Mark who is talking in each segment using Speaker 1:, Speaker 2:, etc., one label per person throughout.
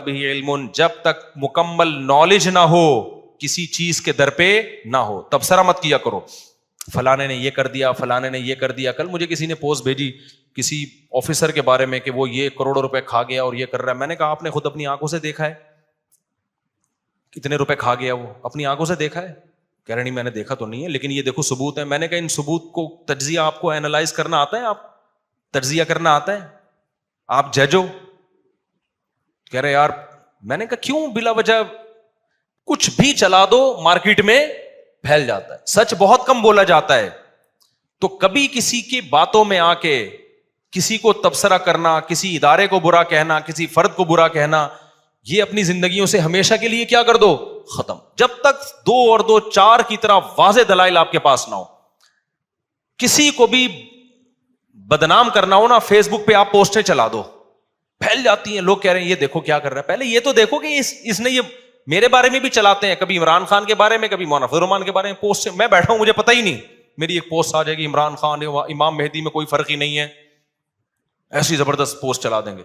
Speaker 1: به علم, جب تک مکمل نالج نہ ہو کسی چیز کے در پہ نہ ہو تبصرہ مت کیا کرو, فلانے نے یہ کر دیا, فلانے نے یہ کر دیا. کل مجھے کسی نے پوسٹ بھیجی کسی آفیسر کے بارے میں کہ وہ یہ کروڑوں روپے کھا گیا اور یہ کر رہا ہے. میں نے کہا آپ نے خود اپنی آنکھوں سے دیکھا ہے کتنے روپے کھا گیا, وہ اپنی آنکھوں سے دیکھا ہے؟ کہہ رہے نہیں میں نے دیکھا تو نہیں ہے, لیکن یہ دیکھو ثبوت ہے. میں نے کہا ان ثبوت کو تجزیہ آپ کو اینالائز کرنا آتا ہے, آپ تجزیہ کرنا آتا ہے, آپ جج ہو؟ کہہ رہے یار. میں نے کہا کیوں بلا وجہ کچھ بھی چلا دو مارکیٹ میں پھیل جاتا ہے, سچ بہت کم بولا جاتا ہے. تو کبھی کسی کی باتوں میں آ کے کسی کو تبصرہ کرنا, کسی ادارے کو برا کہنا, کسی فرد کو برا کہنا, یہ اپنی زندگیوں سے ہمیشہ کے لیے کیا کر دو, ختم. جب تک 2 اور 2 4 کی طرح واضح دلائل آپ کے پاس نہ ہو. کسی کو بھی بدنام کرنا ہو نا, فیس بک پہ آپ پوسٹیں چلا دو, پھیل جاتی ہیں. لوگ کہہ رہے ہیں یہ دیکھو کیا کر رہا ہے. پہلے یہ تو دیکھو کہ اس نے یہ میرے بارے میں بھی چلاتے ہیں, کبھی عمران خان کے بارے میں, کبھی مولانا فضل الرحمان کے بارے میں پوسٹ. میں بیٹھا ہوں مجھے پتہ ہی نہیں, میری ایک پوسٹ آ جائے گی عمران خان امام مہدی میں کوئی فرق ہی نہیں ہے, ایسی زبردست پوسٹ چلا دیں گے.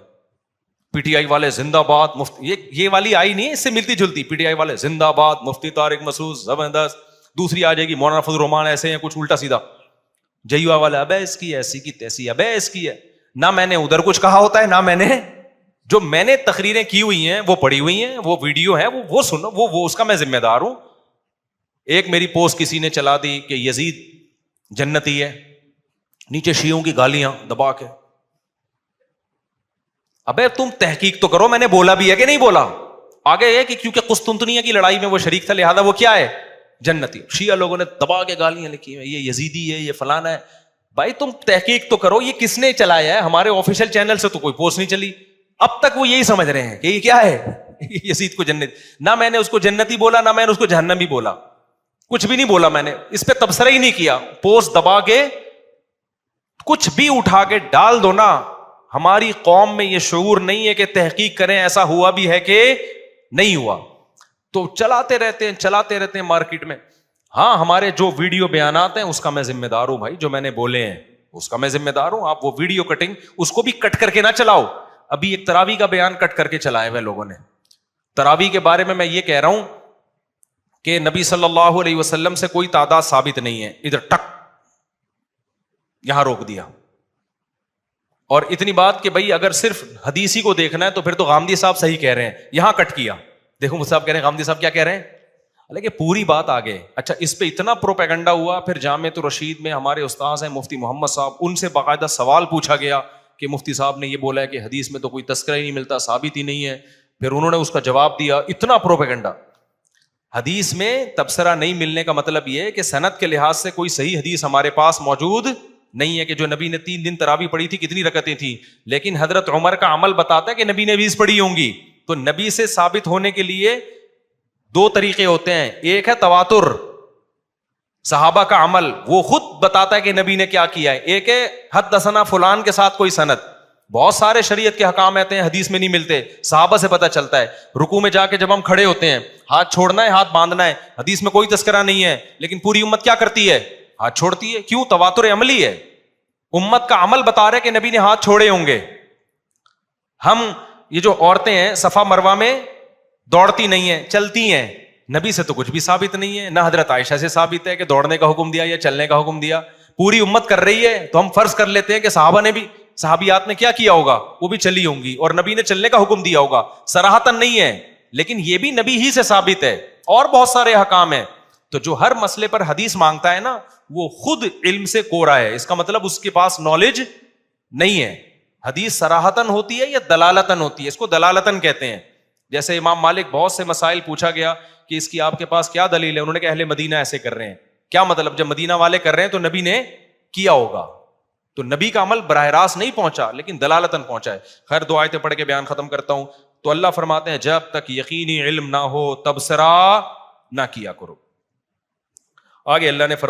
Speaker 1: پی ٹی آئی والے زندہ باد, مفتی یہ والی آئی نہیں ہے, اس سے ملتی جلتی. پی ٹی آئی والے زندہ باد, مفتی طارق مسعود زبردست. دوسری آ جائے گی مولانا فضل الرحمان ایسے ہیں کچھ الٹا سیدھا. جیوا والے ابے اس کی ایسی کی تیسی, ابے اس کی ہے. نہ میں نے ادھر کچھ کہا ہوتا ہے, نہ میں نے جو میں نے تقریریں کی ہوئی ہیں وہ پڑھی ہوئی ہیں, وہ ویڈیو ہے وہ سنو, وہ اس کا میں ذمہ دار ہوں. ایک میری پوسٹ کسی نے چلا دی کہ یزید جنتی ہے, نیچے شیعوں کی گالیاں دبا کے. ابے تم تحقیق تو کرو, میں نے بولا بھی ہے کہ نہیں بولا. آگے یہ کہ کیونکہ قسطنطنیہ کی لڑائی میں وہ شریک تھا لہذا وہ کیا ہے, جنتی. شیعہ لوگوں نے دبا کے گالیاں لکھی ہیں, یہ یزیدی ہے, یہ فلانا ہے. بھائی تم تحقیق تو کرو, یہ کس نے چلایا ہے؟ ہمارے آفیشیل چینل سے تو کوئی پوسٹ نہیں چلی. اب تک وہ یہی سمجھ رہے ہیں کہ یہ کیا ہے, یزید کو جنت. نہ میں نے اس کو جنتی بولا, نہ میں نے اس کو جہنمی بولا, کچھ بھی نہیں بولا. میں نے اس پہ تبصرہ ہی نہیں کیا. پوسٹ دبا کے کچھ بھی اٹھا کے ڈال دو نا. ہماری قوم میں یہ شعور نہیں ہے کہ تحقیق کریں ایسا ہوا بھی ہے کہ نہیں ہوا. تو چلاتے رہتے ہیں مارکیٹ میں. ہاں ہمارے جو ویڈیو بیانات ہیں اس کا میں ذمہ دار ہوں بھائی, جو میں نے بولے ہیں اس کا میں ذمہ دار ہوں. آپ وہ ویڈیو کٹنگ اس کو بھی کٹ کر کے نہ چلاؤ. ابھی ایک تراویح کا بیان کٹ کر کے چلائے ہوئے لوگوں نے. تراویح کے بارے میں یہ کہہ رہا ہوں کہ نبی صلی اللہ علیہ وسلم سے کوئی تعداد ثابت نہیں ہے. ادھر ٹک یہاں روک دیا. اور اتنی بات کہ بھائی اگر صرف حدیثی کو دیکھنا ہے تو پھر تو غامدی صاحب صحیح کہہ رہے ہیں, یہاں کٹ کیا. دیکھو مجھ صاحب کہہ رہے ہیں غامدی صاحب کیا کہہ رہے ہیں, حالانکہ پوری بات آگے. اچھا اس پہ اتنا پروپیگنڈا ہوا. پھر جامعۃ الرشید میں ہمارے استاذ ہیں مفتی محمد صاحب, ان سے باقاعدہ سوال پوچھا گیا کہ مفتی صاحب نے یہ بولا ہے کہ حدیث میں تو کوئی تذکرہ ہی نہیں ملتا, ثابت ہی نہیں ہے. پھر انہوں نے اس کا جواب دیا. اتنا پروپیگنڈا. حدیث میں تبصرہ نہیں ملنے کا مطلب یہ ہے کہ سند کے لحاظ سے کوئی صحیح حدیث ہمارے پاس موجود نہیں ہے کہ جو نبی نے 3 دن تراویح پڑھی تھی کتنی رکعتیں تھیں. لیکن حضرت عمر کا عمل بتاتا ہے کہ نبی نے 20 پڑھی ہوں گی. تو نبی سے ثابت ہونے کے لیے 2 طریقے ہوتے ہیں. ایک ہے تواتر, صحابہ کا عمل, وہ خود بتاتا ہے کہ نبی نے کیا کیا ہے. ایک ہے حدثنا فلان کے ساتھ کوئی سند. بہت سارے شریعت کے احکام آتے ہیں حدیث میں نہیں ملتے, صحابہ سے پتہ چلتا ہے. رکوع میں جا کے جب ہم کھڑے ہوتے ہیں ہاتھ چھوڑنا ہے ہاتھ باندھنا ہے, حدیث میں کوئی تذکرہ نہیں ہے, لیکن پوری امت کیا کرتی ہے, ہاتھ چھوڑتی ہے. کیوں؟ تواتر عملی ہے. امت کا عمل بتا رہے کہ نبی نے ہاتھ چھوڑے ہوں گے. ہم یہ جو عورتیں ہیں صفا مروہ میں دوڑتی نہیں ہیں, چلتی ہیں. نبی سے تو کچھ بھی ثابت نہیں ہے, نہ حضرت عائشہ سے ثابت ہے کہ دوڑنے کا حکم دیا یا چلنے کا حکم دیا. پوری امت کر رہی ہے تو ہم فرض کر لیتے ہیں کہ صحابہ نے بھی, صحابیات نے کیا کیا ہوگا, وہ بھی چلی ہوں گی اور نبی نے چلنے کا حکم دیا ہوگا. صراحتاً نہیں ہے لیکن یہ بھی نبی ہی سے ثابت ہے. اور بہت سارے احکام ہیں. تو جو ہر مسئلے پر حدیث مانگتا ہے نا وہ خود علم سے کورا ہے. اس کا مطلب اس کے پاس نالج نہیں ہے. حدیث صراحتاً ہوتی ہے یا دلالتاً ہوتی ہے, اس کو دلالتاً کہتے ہیں. جیسے امام مالک بہت سے مسائل پوچھا گیا کہ اس کی آپ کے پاس کیا دلیل ہے, انہوں نے کہا اہل مدینہ ایسے کر رہے ہیں. کیا مطلب, جب مدینہ والے کر رہے ہیں تو نبی نے کیا ہوگا. تو نبی کا عمل براہ راست نہیں پہنچا لیکن دلالتاً پہنچا ہے. خیر 2 آیتیں پڑھ کے بیان ختم کرتا ہوں. تو اللہ فرماتے ہیں جب تک یقینی علم نہ ہو تبصرہ نہ کیا کرو. آگے اللہ نے فرمایا